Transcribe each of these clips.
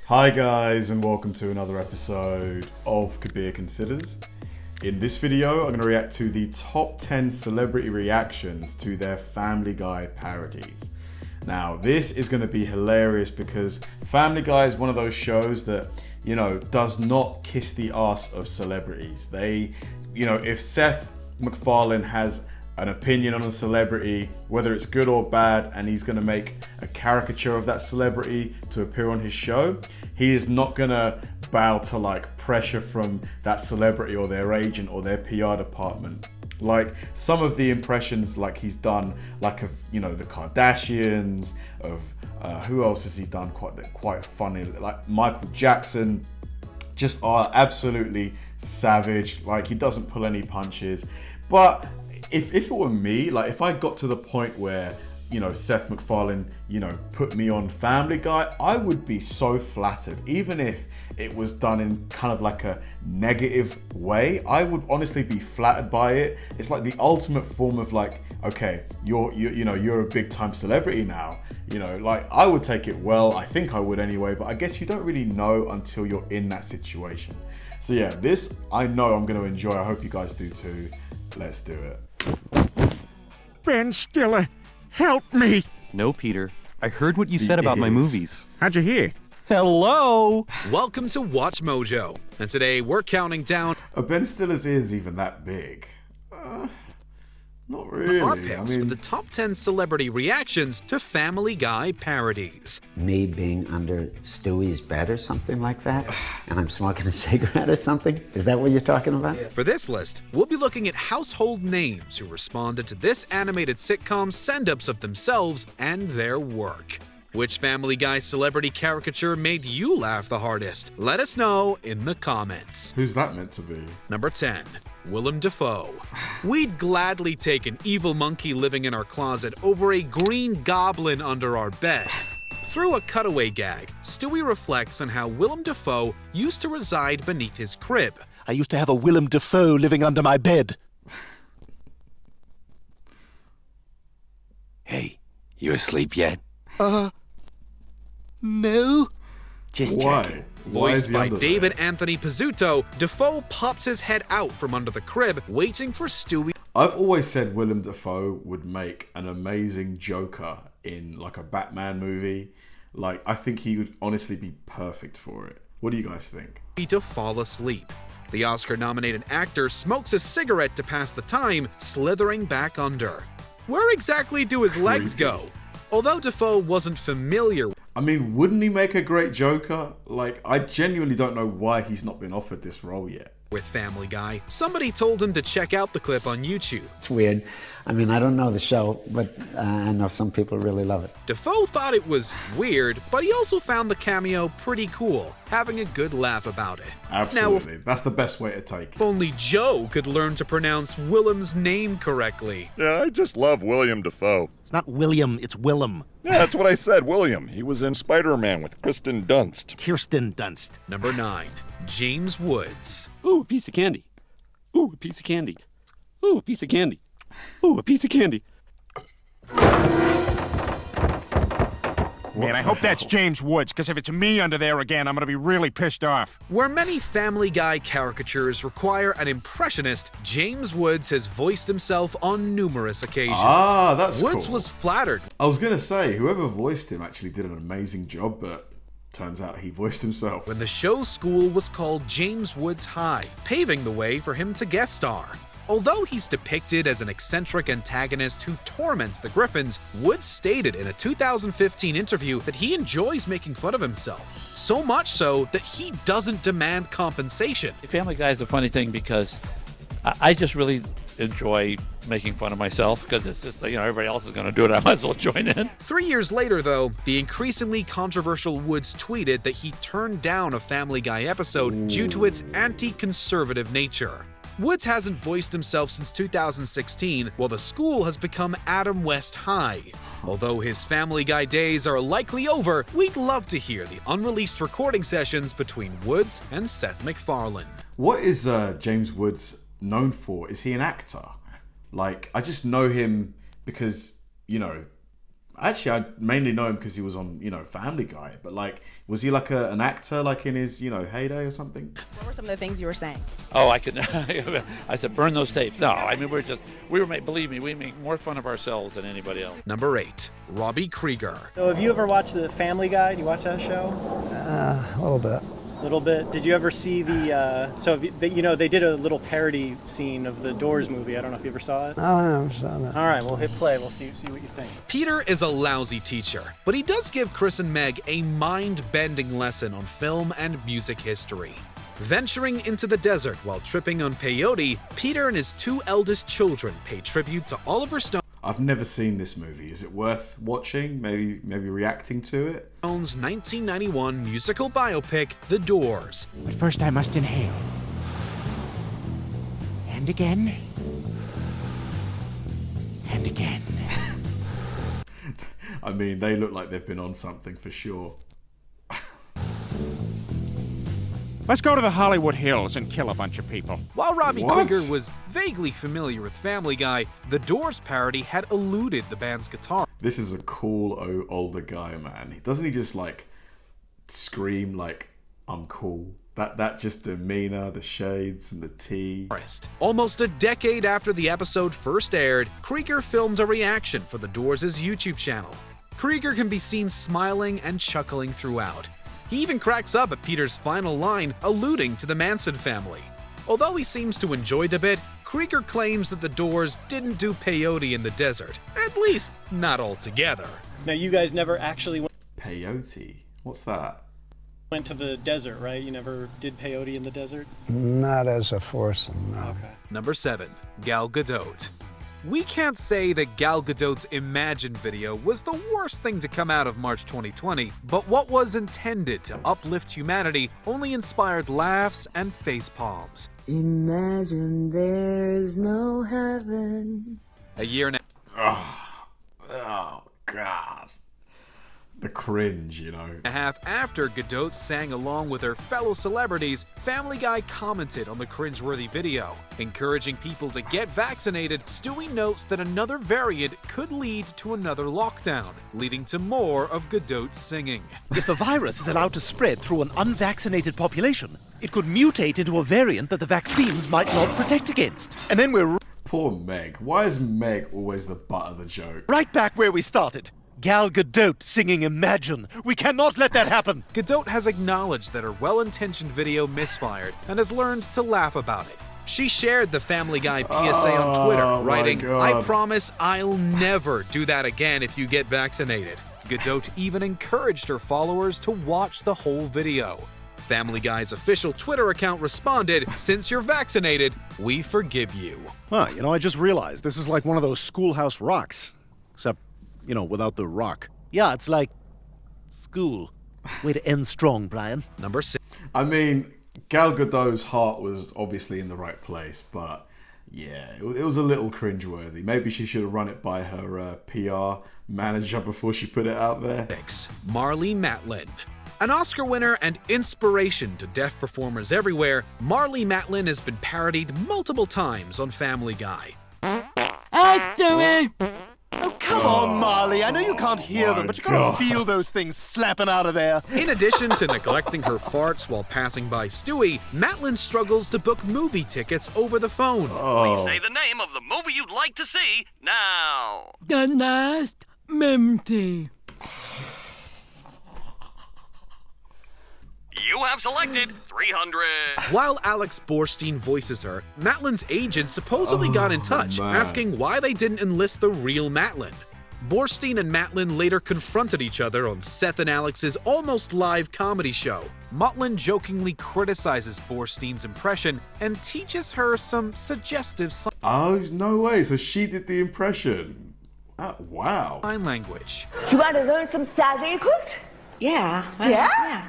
Hi guys, and welcome to another episode of Kabir Considers. In this video, I'm going to react to the top 10 celebrity reactions to their Family Guy parodies. Now, this is going to be hilarious because Family Guy is one of those shows that, does not kiss the ass of celebrities. If Seth MacFarlane has an opinion on a celebrity, whether it's good or bad, and he's going to make a caricature of that celebrity to appear on his show, he is not going to bow to pressure from that celebrity or their agent or their PR department. Some of the impressions he's done, the Kardashians, of who else has he done quite funny, like Michael Jackson, just are absolutely savage. He doesn't pull any punches. But if it were me, if I got to the point where Seth MacFarlane, put me on Family Guy, I would be so flattered. Even if it was done in kind of a negative way, I would honestly be flattered by it. It's like the ultimate form of okay, you're a big time celebrity now. I would take it well. I think I would anyway, but I guess you don't really know until you're in that situation. So yeah, this I know I'm going to enjoy. I hope you guys do too. Let's do it. Ben Stiller, help me! No, Peter. I heard what you said about my movies. How'd you hear? Hello! Welcome to Watch Mojo, and today we're counting down Are Ben Stiller's ears even that big? Not really. our picks for the top 10 celebrity reactions to Family Guy parodies. Me being under Stewie's bed or something like that, and I'm smoking a cigarette or something? Is that what you're talking about? For this list, we'll be looking at household names who responded to this animated sitcom's send-ups of themselves and their work. Which Family Guy celebrity caricature made you laugh the hardest? Let us know in the comments. Who's that meant to be? Number 10. Willem Dafoe. We'd gladly take an evil monkey living in our closet over a green goblin under our bed. Through a cutaway gag, Stewie reflects on how Willem Dafoe used to reside beneath his crib. I used to have a Willem Dafoe living under my bed. Hey, you asleep yet? No. Just Why? checking. Voiced by under David there? Anthony Pizzuto, Dafoe pops his head out from under the crib, waiting for Stewie. I've always said Willem Dafoe would make an amazing Joker in a Batman movie. I think he would honestly be perfect for it. What do you guys think? To fall asleep. The Oscar-nominated actor smokes a cigarette to pass the time, slithering back under. Where exactly do his legs go? Although Dafoe wasn't familiar, Wouldn't he make a great Joker? I genuinely don't know why he's not been offered this role yet. with Family Guy, somebody told him to check out the clip on YouTube. It's weird. I don't know the show, but I know some people really love it. Dafoe thought it was weird, but he also found the cameo pretty cool, having a good laugh about it. Absolutely. Now, That's the best way to take if it. only Joe could learn to pronounce Willem's name correctly. Yeah, I just love William Dafoe. It's not William, it's Willem. Yeah, that's what I said, William. He was in Spider-Man with Kristen Dunst. Kirsten Dunst. Number 9. James Woods. Ooh, a piece of candy. Ooh, a piece of candy. Ooh, a piece of candy. Ooh, a piece of candy. Man, I hope that's James Woods, because if it's me under there again, I'm gonna be really pissed off. Where many Family Guy caricatures require an impressionist, James Woods has voiced himself on numerous occasions. Ah, that's Woods cool. was flattered. I was going to say, whoever voiced him actually did an amazing job, but turns out he voiced himself. When the show's school was called James Woods High, paving the way for him to guest star. Although he's depicted as an eccentric antagonist who torments the Griffins, Woods stated in a 2015 interview that he enjoys making fun of himself. So much so that he doesn't demand compensation. Family Guy is a funny thing because I just really enjoy making fun of myself because it's just, everybody else is going to do it. I might as well join in. 3 years later, though, the increasingly controversial Woods tweeted that he turned down a Family Guy episode due to its anti-conservative nature. Woods hasn't voiced himself since 2016, while the school has become Adam West High. Although his Family Guy days are likely over, we'd love to hear the unreleased recording sessions between Woods and Seth MacFarlane. What is James Woods known for? Is he an actor? I just know him because, Actually, I mainly know him because he was on, Family Guy. But like, was he like an actor, like in his, heyday or something? What were some of the things you were saying? Oh, I could. I said, burn those tapes. No, I mean, believe me, we make more fun of ourselves than anybody else. Number 8, Robbie Krieger. So have you ever watched the Family Guy? Do you watch that show? A little bit. A little bit. Did you ever see they did a little parody scene of the Doors movie. I don't know if you ever saw it. Oh, I never saw that. All right, we'll hit play. We'll see what you think. Peter is a lousy teacher, but he does give Chris and Meg a mind-bending lesson on film and music history. Venturing into the desert while tripping on peyote, Peter and his 2 eldest children pay tribute to Oliver Stone. I've never seen this movie. Is it worth watching? Maybe reacting to it? Stone's 1991 musical biopic, The Doors. But first I must inhale. And again. And again. I mean, they look like they've been on something for sure. Let's go to the Hollywood Hills and kill a bunch of people. While Robbie Krieger was vaguely familiar with Family Guy, the Doors parody had eluded the band's guitar. This is a cool older guy, man. Doesn't he just like scream like, I'm cool? That just demeanor, the shades and the tea. Almost a decade after the episode first aired, Krieger filmed a reaction for the Doors' YouTube channel. Krieger can be seen smiling and chuckling throughout. He even cracks up at Peter's final line, alluding to the Manson family. Although he seems to enjoy the bit, Krieger claims that the Doors didn't do peyote in the desert. At least, not altogether. Now, you guys never actually went... Peyote? What's that? Went to the desert, right? You never did peyote in the desert? Not as a foursome, no. Okay. Number 7, Gal Gadot. We can't say that Gal Gadot's Imagine video was the worst thing to come out of March 2020, but what was intended to uplift humanity only inspired laughs and face palms. Imagine there's no heaven. A year now. Oh, God. The cringe, A half after Gadot sang along with her fellow celebrities, Family Guy commented on the cringeworthy video. Encouraging people to get vaccinated, Stewie notes that another variant could lead to another lockdown, leading to more of Gadot's singing. If the virus is allowed to spread through an unvaccinated population, it could mutate into a variant that the vaccines might not protect against. And then we're... Poor Meg. Why is Meg always the butt of the joke? Right back where we started. Gal Gadot singing Imagine. We cannot let that happen. Gadot has acknowledged that her well-intentioned video misfired and has learned to laugh about it. She shared the Family Guy PSA on Twitter, writing, "I promise I'll never do that again if you get vaccinated." Gadot even encouraged her followers to watch the whole video. Family Guy's official Twitter account responded, "Since you're vaccinated, we forgive you." Huh, I just realized this is like one of those schoolhouse rocks. Except, without the rock. Yeah, it's like school. Way to end strong, Brian. Number 6. I mean, Gal Gadot's heart was obviously in the right place, but yeah, it was a little cringeworthy. Maybe she should have run it by her PR manager before she put it out there. 6. Marlee Matlin. An Oscar winner and inspiration to deaf performers everywhere, Marlee Matlin has been parodied multiple times on Family Guy. Hi, Stewie! Oh, come on, Marlee. I know you can't hear them, but you gotta feel those things slapping out of there. In addition to neglecting her farts while passing by Stewie, Matlin struggles to book movie tickets over the phone. Please say the name of the movie you'd like to see now. The Last Memty. You have selected 300. While Alex Borstein voices her, Matlin's agent supposedly got in touch, asking why they didn't enlist the real Matlin. Borstein and Matlin later confronted each other on Seth and Alex's almost live comedy show. Matlin jokingly criticizes Borstein's impression and teaches her some suggestive Oh, no way. So she did the impression. Wow. sign language. You want to learn some sign language? Yeah. Yeah?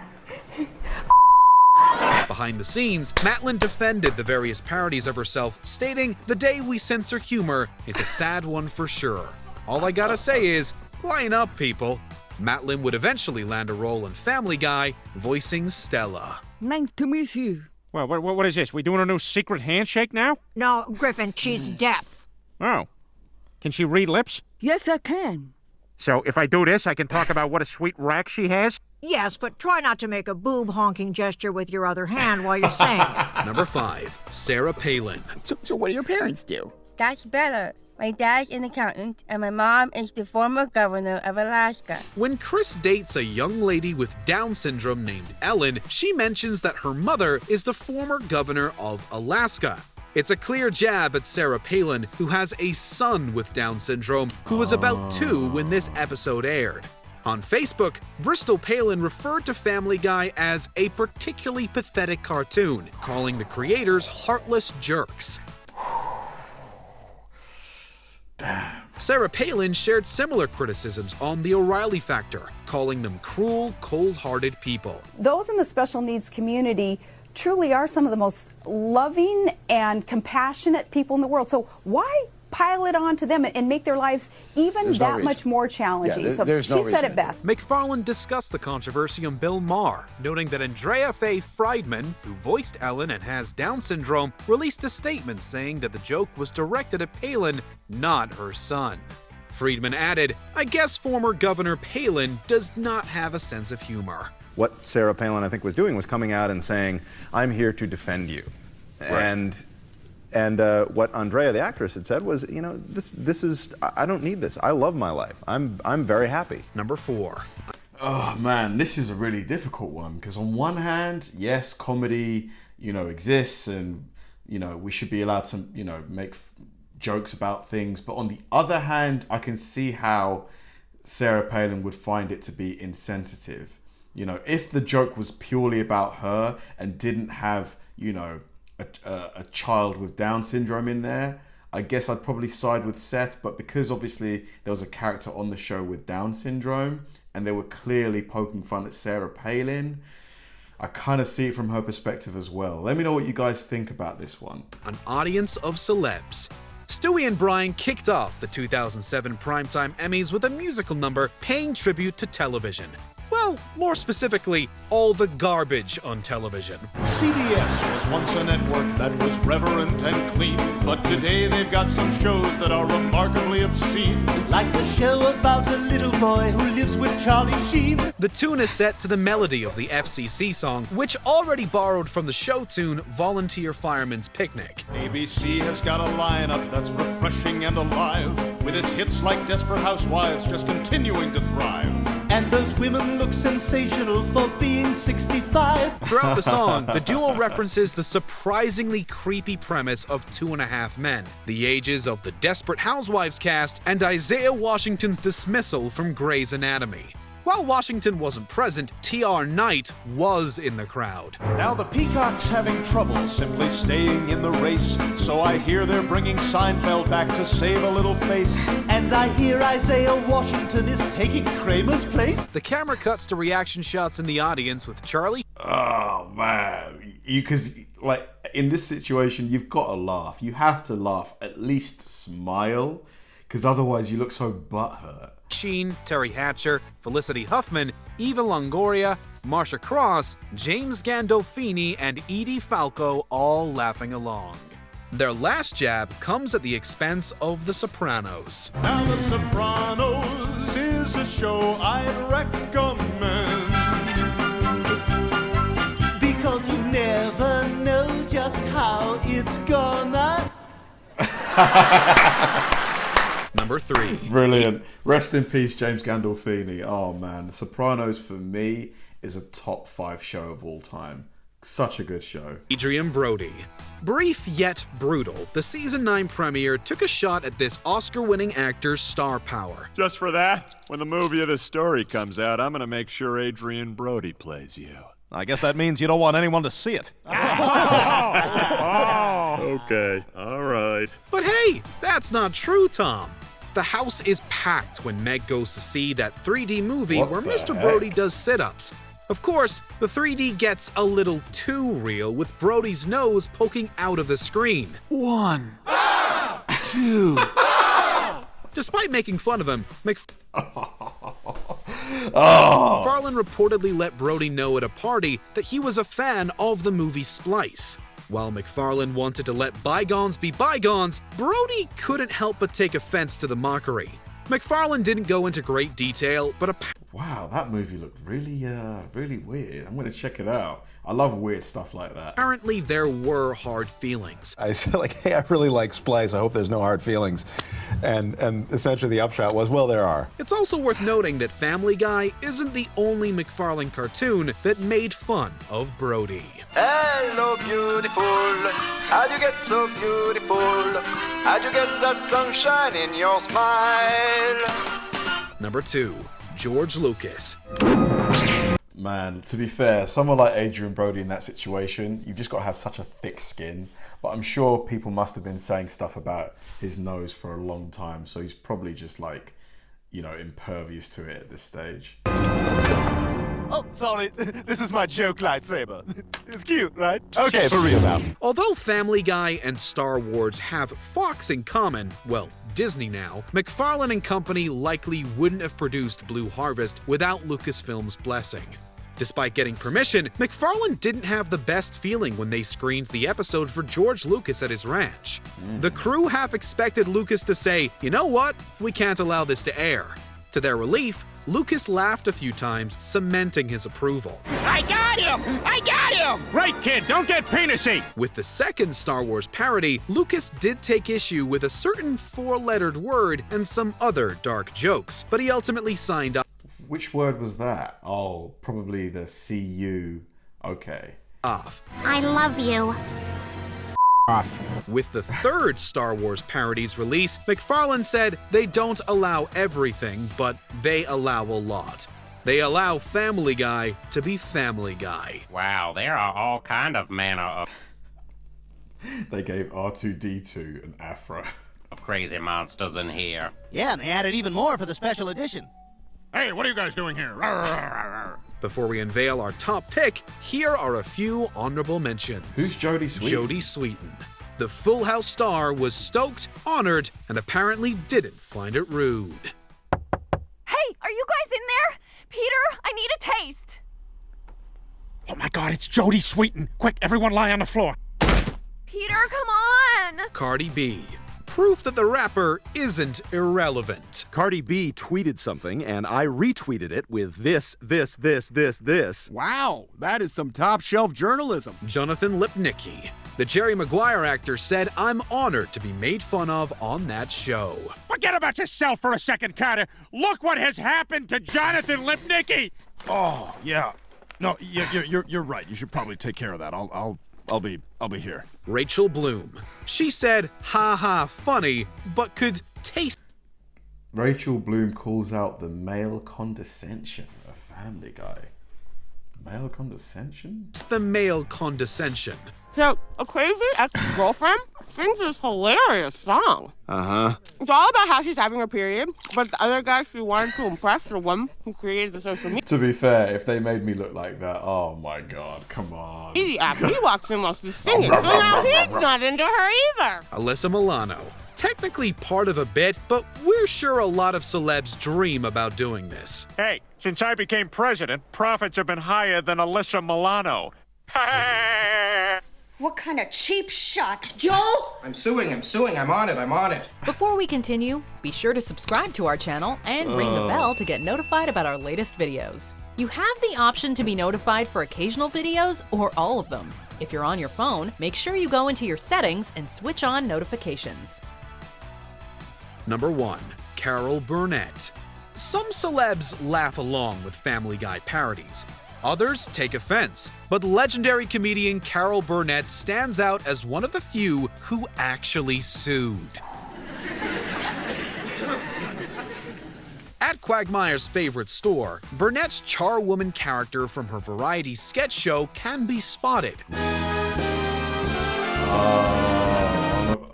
Behind the scenes, Matlin defended the various parodies of herself, stating, "The day we censor humor is a sad one for sure. All I gotta say is, line up, people." Matlin would eventually land a role in Family Guy, voicing Stella. Nice to meet you. Well, what is this? We doing a new secret handshake now? No, Griffin, she's deaf. Oh. Can she read lips? Yes, I can. So if I do this, I can talk about what a sweet rack she has? Yes, but try not to make a boob-honking gesture with your other hand while you're saying it. Number 5, Sarah Palin. So what do your parents do? That's better. My dad's an accountant, and my mom is the former governor of Alaska. When Chris dates a young lady with Down syndrome named Ellen, she mentions that her mother is the former governor of Alaska. It's a clear jab at Sarah Palin, who has a son with Down syndrome who was about 2 when this episode aired. On Facebook, Bristol Palin referred to Family Guy as a particularly pathetic cartoon, calling the creators heartless jerks. Damn. Sarah Palin shared similar criticisms on The O'Reilly Factor, calling them cruel, cold-hearted people. Those in the special needs community truly are some of the most loving and compassionate people in the world. So why pile it on to them and make their lives even that much more challenging? She said it best. McFarlane discussed the controversy on Bill Maher, noting that Andrea Faye Friedman, who voiced Ellen and has Down syndrome, released a statement saying that the joke was directed at Palin, not her son. Friedman added, "I guess former Governor Palin does not have a sense of humor." What Sarah Palin, I think, was doing was coming out and saying, "I'm here to defend you." Right. And what Andrea, the actress, had said was, you know, this is, I don't need this. I love my life. I'm very happy. Number 4. Oh man, this is a really difficult one because on one hand, yes, comedy, exists, and we should be allowed to, make jokes about things. But on the other hand, I can see how Sarah Palin would find it to be insensitive. If the joke was purely about her and didn't have, a child with Down syndrome in there, I guess I'd probably side with Seth. But because obviously there was a character on the show with Down syndrome and they were clearly poking fun at Sarah Palin, I kind of see it from her perspective as well. Let me know what you guys think about this one. An audience of celebs. Stewie and Brian kicked off the 2007 Primetime Emmys with a musical number paying tribute to television. Well, more specifically, all the garbage on television. CBS was once a network that was reverent and clean, but today they've got some shows that are remarkably obscene. Like the show about a little boy who lives with Charlie Sheen. The tune is set to the melody of the FCC song, which already borrowed from the show tune Volunteer Fireman's Picnic. ABC has got a lineup that's refreshing and alive, with its hits like Desperate Housewives just continuing to thrive. And those women look sensational for being 65. Throughout the song, the duo references the surprisingly creepy premise of 2.5 Men, the ages of the Desperate Housewives cast, and Isaiah Washington's dismissal from Grey's Anatomy. While Washington wasn't present, T.R. Knight was in the crowd. Now the Peacock's having trouble simply staying in the race, so I hear they're bringing Seinfeld back to save a little face. And I hear Isaiah Washington is taking Kramer's place. The camera cuts to reaction shots in the audience with Charlie. Oh man, because in this situation, you've got to laugh. You have to laugh, at least smile, because otherwise you look so butthurt. Sheen, Terry Hatcher, Felicity Huffman, Eva Longoria, Marsha Cross, James Gandolfini, and Edie Falco all laughing along. Their last jab comes at the expense of The Sopranos. Now The Sopranos is a show I'd recommend, because you never know just how it's gonna. Number 3. Brilliant. Rest in peace, James Gandolfini. Oh man, The Sopranos for me is a top 5 show of all time. Such a good show. Adrian Brody. Brief yet brutal, the season 9 premiere took a shot at this Oscar-winning actor's star power. Just for that, when the movie of this story comes out, I'm going to make sure Adrian Brody plays you. I guess that means you don't want anyone to see it. Okay, all right. But hey, that's not true, Tom. The house is packed when Meg goes to see that 3D movie where Mr. Brody does sit-ups. Of course, the 3D gets a little too real with Brody's nose poking out of the screen. 1, 2. Despite making fun of him, Oh. McFarlane reportedly let Brody know at a party that he was a fan of the movie Splice. While McFarlane wanted to let bygones be bygones, Brody couldn't help but take offense to the mockery. MacFarlane didn't go into great detail, but wow, that movie looked really, really weird. I'm gonna check it out. I love weird stuff like that. Apparently, there were hard feelings. I said, like, hey, I really like Splice. I hope there's no hard feelings. And essentially the upshot was, well, there are. It's also worth noting that Family Guy isn't the only MacFarlane cartoon that made fun of Brody. Hello, beautiful. How'd you get so beautiful? How'd you get that sunshine in your smile? Number 2, George Lucas. Man, to be fair, someone like Adrian Brody in that situation, you've just got to have such a thick skin. But I'm sure people must have been saying stuff about his nose for a long time, so he's probably just like, you know, impervious to it at this stage. Oh, sorry. This is my joke lightsaber. It's cute, right? Okay, for real now. Although Family Guy and Star Wars have Fox in common, well, Disney now, MacFarlane and company likely wouldn't have produced Blue Harvest without Lucasfilm's blessing. Despite getting permission, MacFarlane didn't have the best feeling when they screened the episode for George Lucas at his ranch. The crew half expected Lucas to say, you know what, we can't allow this to air. To their relief, Lucas laughed a few times, cementing his approval. I got him! I got him! Right, kid, don't get penisy! With the second Star Wars parody, Lucas did take issue with a certain four-lettered word and some other dark jokes, but he ultimately signed up. Which word was that? Oh, probably the CU. Okay. Off. I love you. Off. With the third Star Wars Parodies release, MacFarlane said they don't allow everything, but they allow a lot. They allow Family Guy to be Family Guy. Wow, there are all kind of manner of... They gave R2-D2 an afro. Of crazy monsters in here. Yeah, and they added even more for the special edition. Hey, what are you guys doing here? Before we unveil our top pick, here are a few honorable mentions. Who's Jodie Sweetin? Jodie Sweetin. The Full House star was stoked, honored, and apparently didn't find it rude. Hey, are you guys in there? Peter, I need a taste. Oh my God, it's Jodie Sweetin. Quick, everyone lie on the floor. Peter, come on. Cardi B. Proof that the rapper isn't irrelevant. Cardi B tweeted something, and I retweeted it with this. Wow, that is some top-shelf journalism. Jonathan Lipnicki. The Jerry Maguire actor said, I'm honored to be made fun of on that show. Forget about yourself for a second, Carter. Look what has happened to Jonathan Lipnicki. Oh, yeah. No, you're right. You should probably take care of that. I'll be here. Rachel Bloom. She said, ha, funny, but could taste. Rachel Bloom calls out the male condescension of Family Guy. Male condescension? It's the male condescension. So, a crazy ex-girlfriend sings this hilarious song. Uh-huh. It's all about how she's having her period, but the other guy she wanted to impress, the one who created the social media. To be fair, if they made me look like that, oh my God, come on. He walks in while she's singing, so now he's not into her either. Alyssa Milano. Technically part of a bit, but we're sure a lot of celebs dream about doing this. Hey, since I became president, profits have been higher than Alyssa Milano. What kind of cheap shot, Joel? I'm suing, I'm on it. Before we continue, be sure to subscribe to our channel and ring the bell to get notified about our latest videos. You have the option to be notified for occasional videos or all of them. If you're on your phone, make sure you go into your settings and switch on notifications. Number 1, Carol Burnett. Some celebs laugh along with Family Guy parodies. Others take offense, but legendary comedian Carol Burnett stands out as one of the few who actually sued. At Quagmire's favorite store, Burnett's charwoman character from her variety sketch show can be spotted.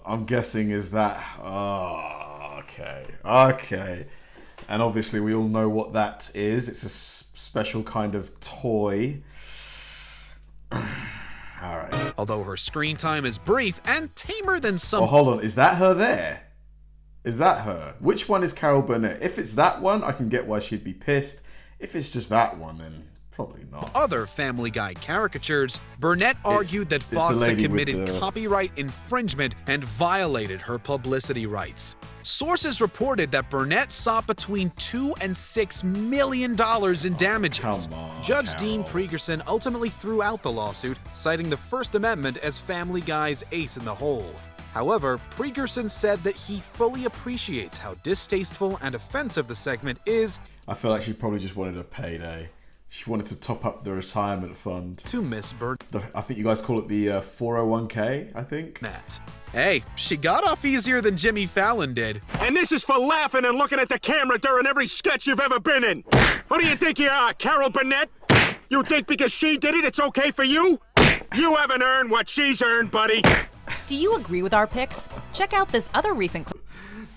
I'm guessing is that... Okay. And obviously we all know what that is. It's a special kind of toy. Alright. Although her screen time is brief and tamer than some... Oh, hold on. Is that her there? Is that her? Which one is Carol Burnett? If it's that one, I can get why she'd be pissed. If it's just that one, then Probably not. Other Family Guy caricatures, Burnett argued that Fox had committed copyright infringement and violated her publicity rights. Sources reported that Burnett sought between $2 and $6 million in damages. Judge Dean Pregerson ultimately threw out the lawsuit, citing the First Amendment as Family Guy's ace in the hole. However, Pregerson said that he fully appreciates how distasteful and offensive the segment is. I feel like she probably just wanted a payday. She wanted to top up the retirement fund. To Miss Burnett. I think you guys call it the 401k, I think. Hey, she got off easier than Jimmy Fallon did. And this is for laughing and looking at the camera during every sketch you've ever been in. Who do you think you are, Carol Burnett? You think because she did it, it's okay for you? You haven't earned what she's earned, buddy. Do you agree with our picks? Check out this other recent clip.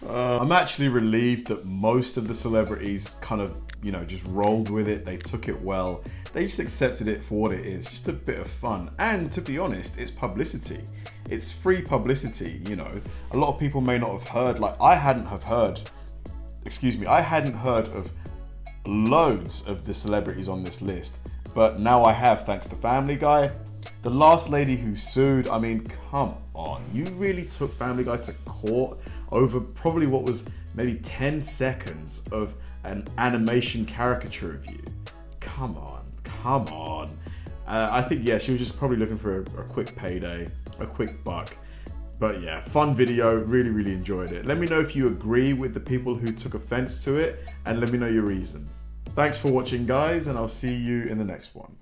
I'm actually relieved that most of the celebrities kind of, you know, just rolled with it. They took it well. They just accepted it for what it is. Just a bit of fun. And to be honest, it's publicity. It's free publicity, you know. A lot of people may not have heard, like I hadn't heard of loads of the celebrities on this list. But now I have, thanks to Family Guy. The last lady who sued, I mean, come on. You really took Family Guy to court over probably what was maybe 10 seconds of an animation caricature of you. Come on. I think, yeah, she was just probably looking for a quick payday, a quick buck. But yeah, fun video, really enjoyed it. Let me know if you agree with the people who took offense to it, and let me know your reasons. Thanks for watching, guys, and I'll see you in the next one.